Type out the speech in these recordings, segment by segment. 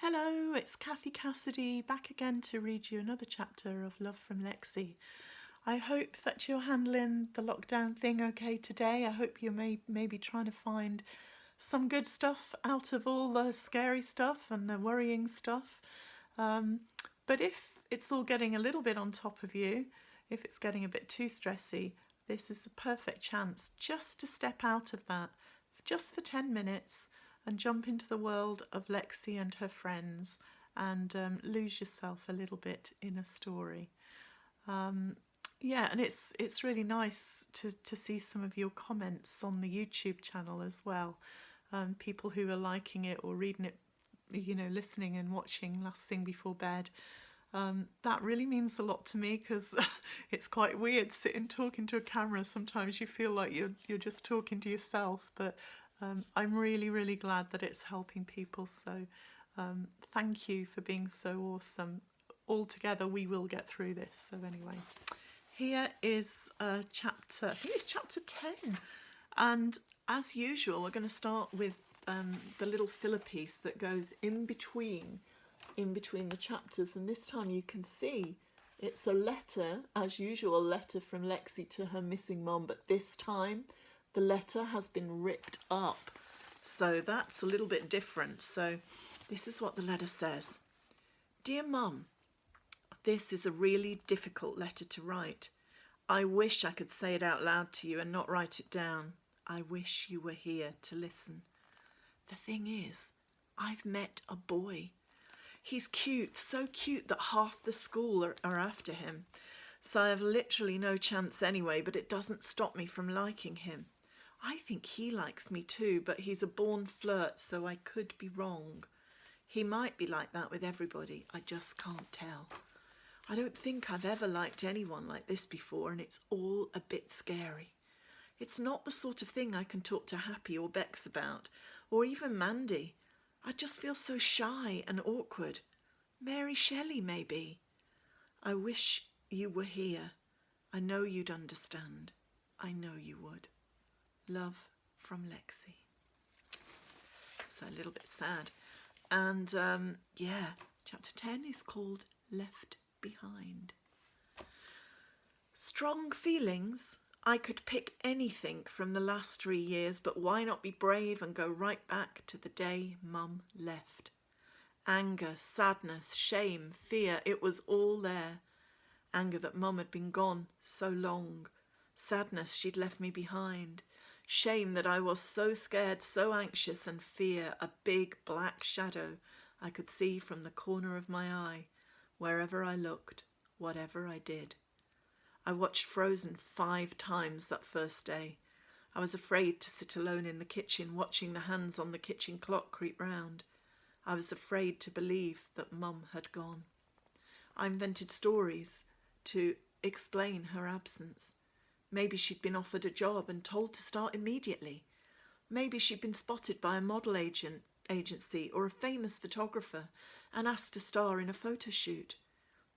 Hello, it's Kathy Cassidy back again to read you another chapter of Love from Lexie. I hope that you're handling the lockdown thing okay today. I hope you're maybe trying to find some good stuff out of all the scary stuff and the worrying stuff. But if it's all getting a little bit on top of you, if it's getting a bit too stressy, this is a perfect chance just to step out of that just for 10 minutes and jump into the world of Lexie and her friends and lose yourself a little bit in a story. Yeah, and it's really nice to see some of your comments on the YouTube channel as well. People who are liking it or reading it, listening and watching last thing before bed. That really means a lot to me because it's quite weird sitting talking to a camera. Sometimes you feel like you're just talking to yourself, but I'm really, really glad that it's helping people. So thank you for being so awesome. All together we will get through this. So anyway, here is chapter, I think it's chapter 10. And as usual, we're going to start with the little filler piece that goes in between the chapters. And this time you can see it's a letter, as usual, a letter from Lexie to her missing mom. But this time the letter has been ripped up. So that's a little bit different. So this is what the letter says. Dear Mum, this is a really difficult letter to write. I wish I could say it out loud to you and not write it down. I wish you were here to listen. The thing is, I've met a boy. He's cute, so cute that half the school are after him. So I have literally no chance anyway, but it doesn't stop me from liking him. I think he likes me too, but he's a born flirt, so I could be wrong. He might be like that with everybody, I just can't tell. I don't think I've ever liked anyone like this before, and it's all a bit scary. It's not the sort of thing I can talk to Happy or Bex about, or even Mandy. I just feel so shy and awkward. Mary Shelley, maybe. I wish you were here. I know you'd understand. I know you would. Love from Lexie. So a little bit sad. And yeah, chapter 10 is called Left Behind. Strong feelings? I could pick anything from the last 3 years, but why not be brave and go right back to the day Mum left? Anger, sadness, shame, fear, it was all there. Anger that Mum had been gone so long. Sadness she'd left me behind. Shame that I was so scared, so anxious, and fear, a big black shadow I could see from the corner of my eye, wherever I looked, whatever I did. I watched Frozen 5 times that first day. I was afraid to sit alone in the kitchen, watching the hands on the kitchen clock creep round. I was afraid to believe that Mum had gone. I invented stories to explain her absence. Maybe she'd been offered a job and told to start immediately. Maybe she'd been spotted by a model agency or a famous photographer and asked to star in a photo shoot.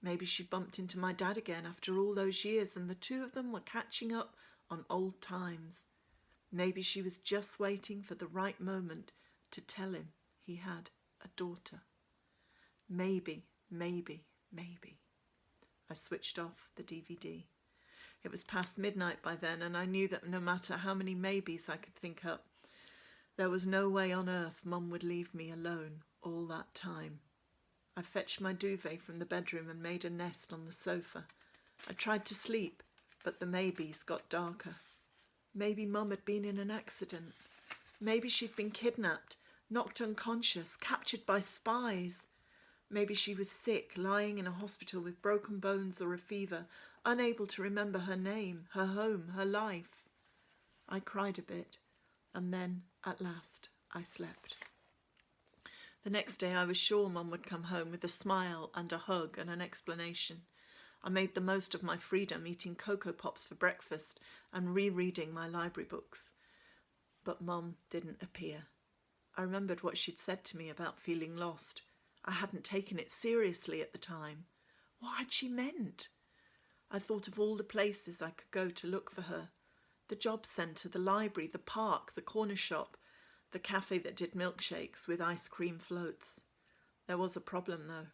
Maybe she bumped into my dad again after all those years and the two of them were catching up on old times. Maybe she was just waiting for the right moment to tell him he had a daughter. Maybe. I switched off the DVD. It was past midnight by then, and I knew that no matter how many maybes I could think up, there was no way on earth Mum would leave me alone all that time. I fetched my duvet from the bedroom and made a nest on the sofa. I tried to sleep, but the maybes got darker. Maybe Mum had been in an accident. Maybe she'd been kidnapped, knocked unconscious, captured by spies. Maybe she was sick, lying in a hospital with broken bones or a fever, unable to remember her name, her home, her life. I cried a bit, and then, at last, I slept. The next day I was sure Mum would come home with a smile and a hug and an explanation. I made the most of my freedom, eating Cocoa Pops for breakfast and rereading my library books. But Mum didn't appear. I remembered what she'd said to me about feeling lost. I hadn't taken it seriously at the time. What had she meant? I thought of all the places I could go to look for her. The job centre, the library, the park, the corner shop, the cafe that did milkshakes with ice cream floats. There was a problem though.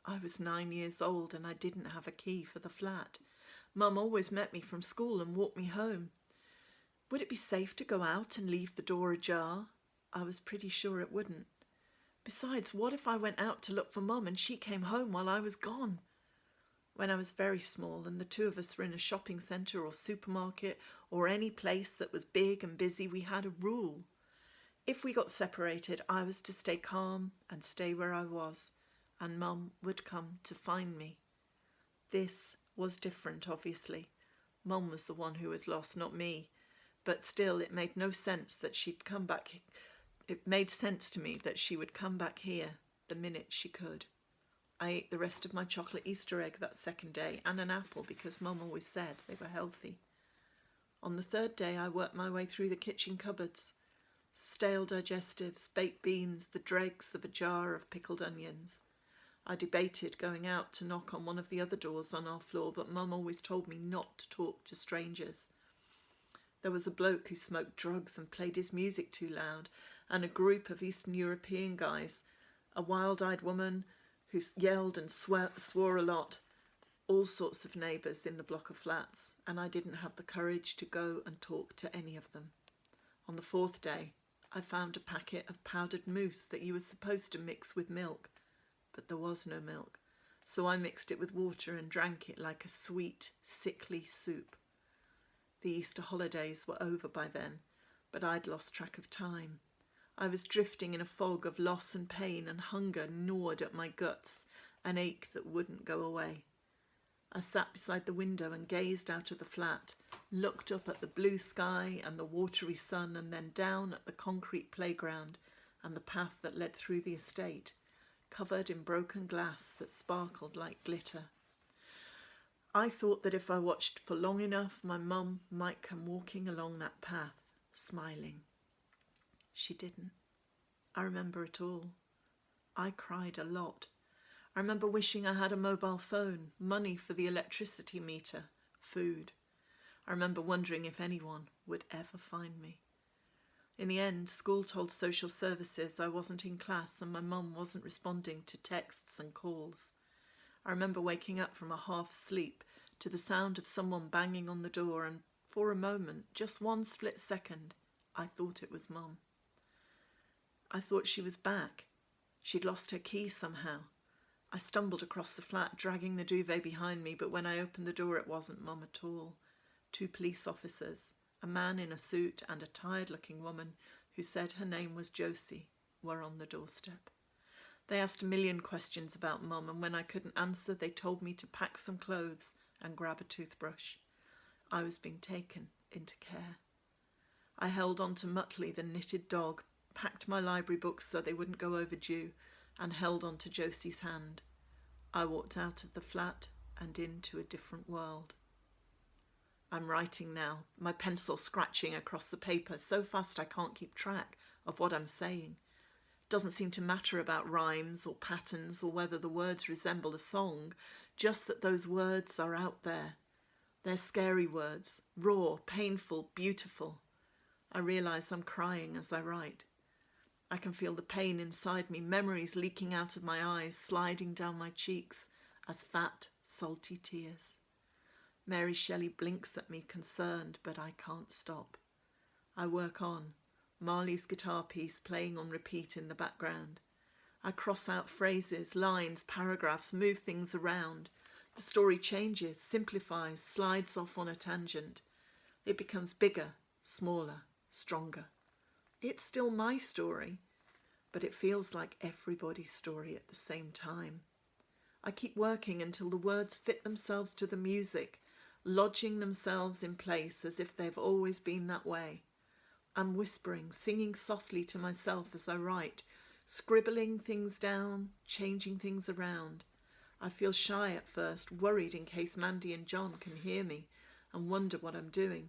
I was 9 years old and I didn't have a key for the flat. Mum always met me from school and walked me home. Would it be safe to go out and leave the door ajar? I was pretty sure it wouldn't. Besides, what if I went out to look for Mum and she came home while I was gone? When I was very small and the two of us were in a shopping centre or supermarket or any place that was big and busy, we had a rule. If we got separated, I was to stay calm and stay where I was, and Mum would come to find me. This was different, obviously. Mum was the one who was lost, not me. But still, it made no sense that she'd come back. It made sense to me that she would come back here the minute she could. I ate the rest of my chocolate Easter egg that second day and an apple because Mum always said they were healthy. On the third day, I worked my way through the kitchen cupboards. Stale digestives, baked beans, the dregs of a jar of pickled onions. I debated going out to knock on one of the other doors on our floor, but Mum always told me not to talk to strangers. There was a bloke who smoked drugs and played his music too loud, and a group of Eastern European guys, a wild-eyed woman who yelled and swore a lot, all sorts of neighbours in the block of flats, and I didn't have the courage to go and talk to any of them. On the fourth day, I found a packet of powdered mousse that you were supposed to mix with milk, but there was no milk, so I mixed it with water and drank it like a sweet, sickly soup. The Easter holidays were over by then, but I'd lost track of time. I was drifting in a fog of loss and pain, and hunger gnawed at my guts, an ache that wouldn't go away. I sat beside the window and gazed out of the flat, looked up at the blue sky and the watery sun, and then down at the concrete playground and the path that led through the estate, covered in broken glass that sparkled like glitter. I thought that if I watched for long enough, my mum might come walking along that path, smiling. She didn't. I remember it all. I cried a lot. I remember wishing I had a mobile phone, money for the electricity meter, food. I remember wondering if anyone would ever find me. In the end, school told social services I wasn't in class and my mum wasn't responding to texts and calls. I remember waking up from a half sleep to the sound of someone banging on the door, and for a moment, just one split second, I thought it was Mum. I thought she was back. She'd lost her keys somehow. I stumbled across the flat, dragging the duvet behind me, but when I opened the door, it wasn't Mum at all. 2 police officers, a man in a suit and a tired-looking woman who said her name was Josie, were on the doorstep. They asked a million questions about Mum, and when I couldn't answer, they told me to pack some clothes and grab a toothbrush. I was being taken into care. I held on to Muttley, the knitted dog, packed my library books so they wouldn't go overdue, and held on to Josie's hand. I walked out of the flat and into a different world. I'm writing now, my pencil scratching across the paper so fast I can't keep track of what I'm saying. It doesn't seem to matter about rhymes or patterns or whether the words resemble a song, just that those words are out there. They're scary words, raw, painful, beautiful. I realise I'm crying as I write. I can feel the pain inside me, memories leaking out of my eyes, sliding down my cheeks as fat, salty tears. Mary Shelley blinks at me, concerned, but I can't stop. I work on, Marley's guitar piece playing on repeat in the background. I cross out phrases, lines, paragraphs, move things around. The story changes, simplifies, slides off on a tangent. It becomes bigger, smaller, stronger. It's still my story, but it feels like everybody's story at the same time. I keep working until the words fit themselves to the music, lodging themselves in place as if they've always been that way. I'm whispering, singing softly to myself as I write, scribbling things down, changing things around. I feel shy at first, worried in case Mandy and John can hear me and wonder what I'm doing.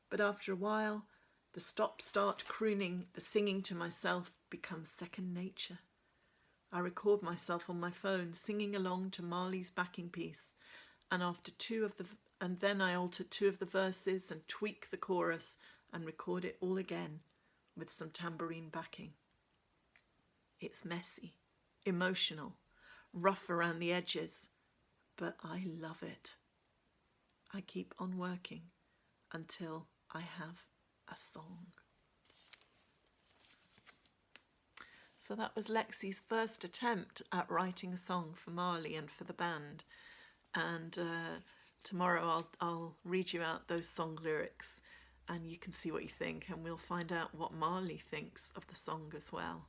But after a while, the stop-start crooning, the singing to myself becomes second nature. I record myself on my phone, singing along to Marley's backing piece, and then I alter 2 of the verses and tweak the chorus and record it all again with some tambourine backing. It's messy, emotional, rough around the edges, but I love it. I keep on working until I have a song. So that was Lexie's first attempt at writing a song for Marley and for the band. And tomorrow I'll read you out those song lyrics and you can see what you think, and we'll find out what Marley thinks of the song as well.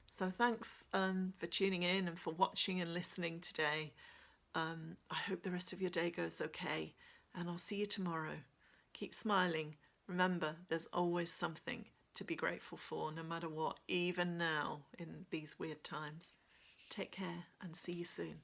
So thanks for tuning in and for watching and listening today. I hope the rest of your day goes okay, and I'll see you tomorrow. Keep smiling. Remember, there's always something to be grateful for, no matter what, even now in these weird times. Take care and see you soon.